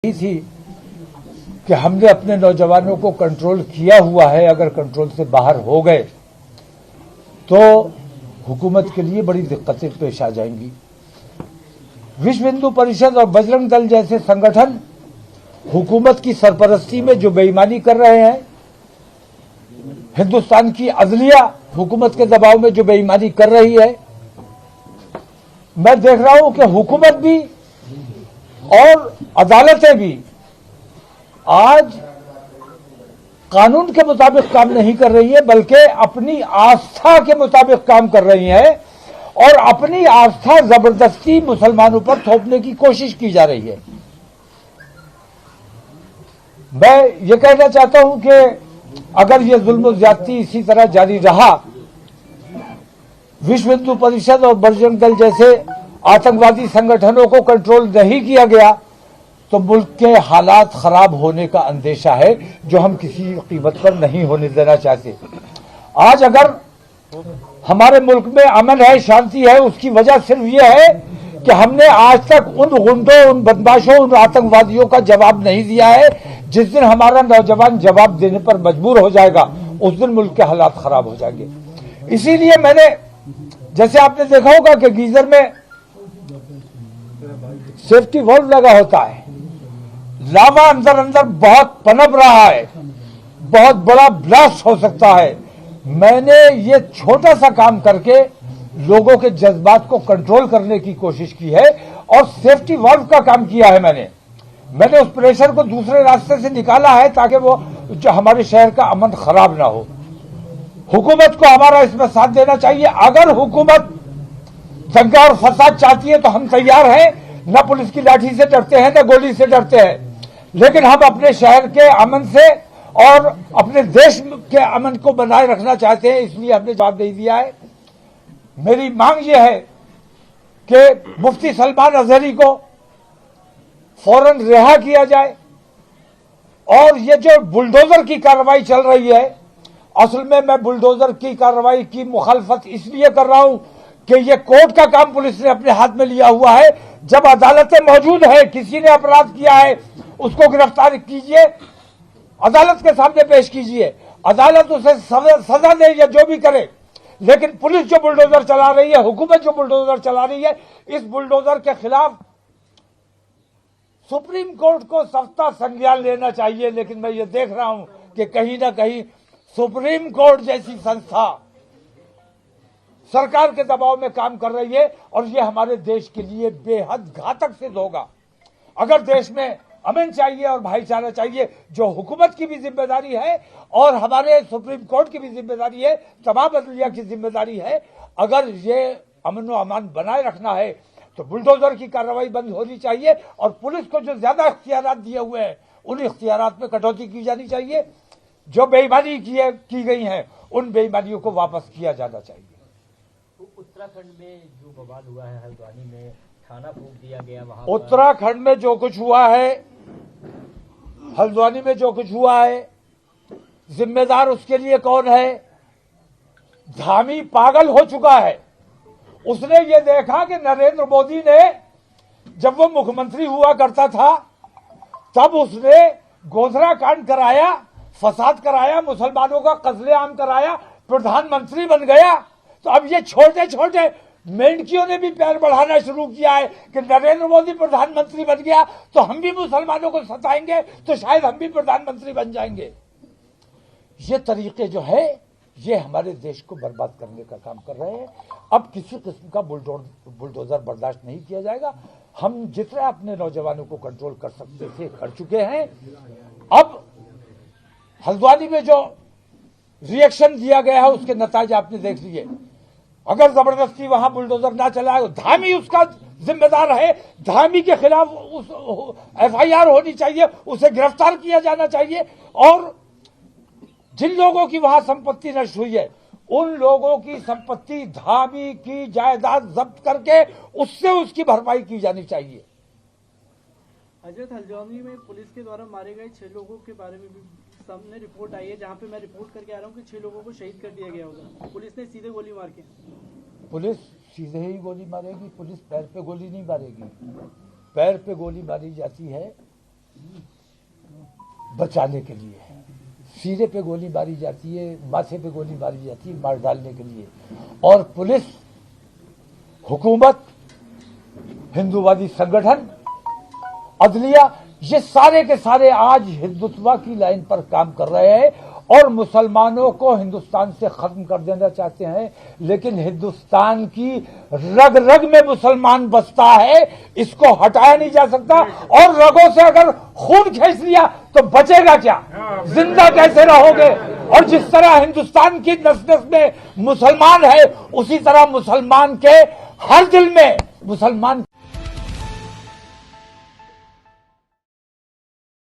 थी कि हमने अपने नौजवानों को कंट्रोल किया हुआ है, अगर कंट्रोल से बाहर हो गए तो हुकूमत के लिए बड़ी दिक्कतें पेश आ जाएंगी। विश्व हिंदू परिषद और बजरंग दल जैसे संगठन हुकूमत की सरपरस्ती में जो बेईमानी कर रहे हैं, हिंदुस्तान की अदलिया हुकूमत के दबाव में जो बेईमानी कर रही है, मैं देख रहा हूं कि हुकूमत भी और अदालतें भी आज कानून के मुताबिक काम नहीं कर रही है, बल्कि अपनी आस्था के मुताबिक काम कर रही है और अपनी आस्था जबरदस्ती मुसलमानों पर थोपने की कोशिश की जा रही है। मैं ये कहना चाहता हूं कि अगर ये जुल्म ज्यादती इसी तरह जारी रहा, विश्व हिंदू परिषद और बजरंग दल जैसे आतंकवादी संगठनों को कंट्रोल नहीं किया गया तो मुल्क के हालात खराब होने का अंदेशा है, जो हम किसी कीमत पर नहीं होने देना चाहते। आज अगर हमारे मुल्क में अमन है, शांति है, उसकी वजह सिर्फ यह है कि हमने आज तक उन गुंडों, उन बदमाशों, उन आतंकवादियों का जवाब नहीं दिया है। जिस दिन हमारा नौजवान जवाब देने पर मजबूर हो जाएगा, उस दिन मुल्क के हालात खराब हो जाएंगे। इसीलिए मैंने, जैसे आपने देखा होगा कि गीजर में सेफ्टी वॉल्व लगा होता है, लावा अंदर अंदर बहुत पनप रहा है, बहुत बड़ा ब्लास्ट हो सकता है। मैंने ये छोटा सा काम करके लोगों के जज्बात को कंट्रोल करने की कोशिश की है और सेफ्टी वॉल्व का काम किया है। मैंने उस प्रेशर को दूसरे रास्ते से निकाला है ताकि वो जो हमारे शहर का अमन खराब ना हो। हुकूमत को हमारा इसमें साथ देना चाहिए। अगर हुकूमत दंगा और फसाद चाहती है तो हम तैयार हैं, न पुलिस की लाठी से डरते हैं, न गोली से डरते हैं, लेकिन हम अपने शहर के अमन से और अपने देश के अमन को बनाए रखना चाहते हैं, इसलिए हमने जवाब दे दिया है। मेरी मांग यह है कि मुफ्ती सलमान अजहरी को फौरन रिहा किया जाए और ये जो बुलडोजर की कार्रवाई चल रही है, असल में मैं बुलडोजर की कार्रवाई की मुखालफत इसलिए कर रहा हूं कि ये कोर्ट का काम पुलिस ने अपने हाथ में लिया हुआ है। जब अदालतें मौजूद है, किसी ने अपराध किया है, उसको गिरफ्तार कीजिए, अदालत के सामने पेश कीजिए, अदालत उसे सजा दे या जो भी करे। लेकिन पुलिस जो बुलडोजर चला रही है, हुकूमत जो बुलडोजर चला रही है, इस बुलडोजर के खिलाफ सुप्रीम कोर्ट को सख्त संज्ञान लेना चाहिए। लेकिन मैं ये देख रहा हूं कि कहीं ना कहीं सुप्रीम कोर्ट जैसी संस्था सरकार के दबाव में काम कर रही है और ये हमारे देश के लिए बेहद घातक सिद्ध होगा। अगर देश में अमन चाहिए और भाईचारा चाहिए, जो हुकूमत की भी जिम्मेदारी है और हमारे सुप्रीम कोर्ट की भी जिम्मेदारी है, तमाम अदलिया की जिम्मेदारी है, अगर ये अमन व अमान बनाए रखना है तो बुलडोजर की कार्रवाई बंद होनी चाहिए और पुलिस को जो ज्यादा इख्तियारात दिए हुए हैं, उन इख्तियारात में कटौती की जानी चाहिए। जो बेईमानी की गई है, उन बेईमानियों को वापस किया जाना चाहिए। उत्तराखंड में जो बवाल हुआ है, हल्द्वानी में थाना फूंक दिया गया, वहां उत्तराखंड में जो कुछ हुआ है, हल्द्वानी में जो कुछ हुआ है, जिम्मेदार उसके लिए कौन है? धामी पागल हो चुका है। उसने ये देखा कि नरेंद्र मोदी ने, जब वो मुख्यमंत्री हुआ करता था, तब उसने गोधरा कांड कराया, फसाद कराया, मुसलमानों का कत्लेआम कराया, प्रधानमंत्री बन गया। तो अब ये छोटे छोटे मेंढकियों ने भी पैर बढ़ाना शुरू किया है कि नरेंद्र मोदी प्रधानमंत्री बन गया तो हम भी मुसलमानों को सताएंगे, तो शायद हम भी प्रधानमंत्री बन जाएंगे। ये तरीके जो है, ये हमारे देश को बर्बाद करने का काम कर रहे हैं। अब किसी किस्म का बुलडोजर बर्दाश्त नहीं किया जाएगा। हम जितना अपने नौजवानों को कंट्रोल कर सकते थे कर चुके हैं। अब हल्द्वानी में जो रिएक्शन दिया गया है, उसके नतीजे आपने देख लिए। अगर जबरदस्ती वहां बुलडोजर ना चलाए, धामी उसका जिम्मेदार है, धामी के खिलाफ FIR होनी चाहिए, उसे गिरफ्तार किया जाना चाहिए और जिन लोगों की वहां संपत्ति नष्ट हुई है, उन लोगों की संपत्ति, धामी की जायदाद जब्त करके उससे उसकी भरपाई की जानी चाहिए। हजरत, हल्द्वानी में पुलिस के द्वारा मारे गए 6 लोगों के बारे में भी सामने रिपोर्ट आई है, जहां पे मैं रिपोर्ट करके आ रहा हूं कि 6 लोगों को शहीद कर दिया गया होगा। पुलिस ने सीधे गोली मार के। पुलिस सीधे ही गोली मारेगी? पुलिस पैर पे गोली नहीं मारेगी। पैर पे गोली मारी जाती है बचाने के लिए, सीने पे गोली मारी जाती है, माथे पे गोली मारी जाती है, मार डालने के लिए। और पुलिस, हुकूमत, हिंदूवादी संगठन, अदलिया, ये सारे के सारे आज हिंदुत्व की लाइन पर काम कर रहे हैं और मुसलमानों को हिंदुस्तान से खत्म कर देना चाहते हैं। लेकिन हिंदुस्तान की रग रग में मुसलमान बसता है, इसको हटाया नहीं जा सकता। और रगों से अगर खून खींच लिया तो बचेगा क्या? जिंदा कैसे रहोगे? और जिस तरह हिंदुस्तान की नस नस में मुसलमान है, उसी तरह मुसलमान के हर दिल में मुसलमान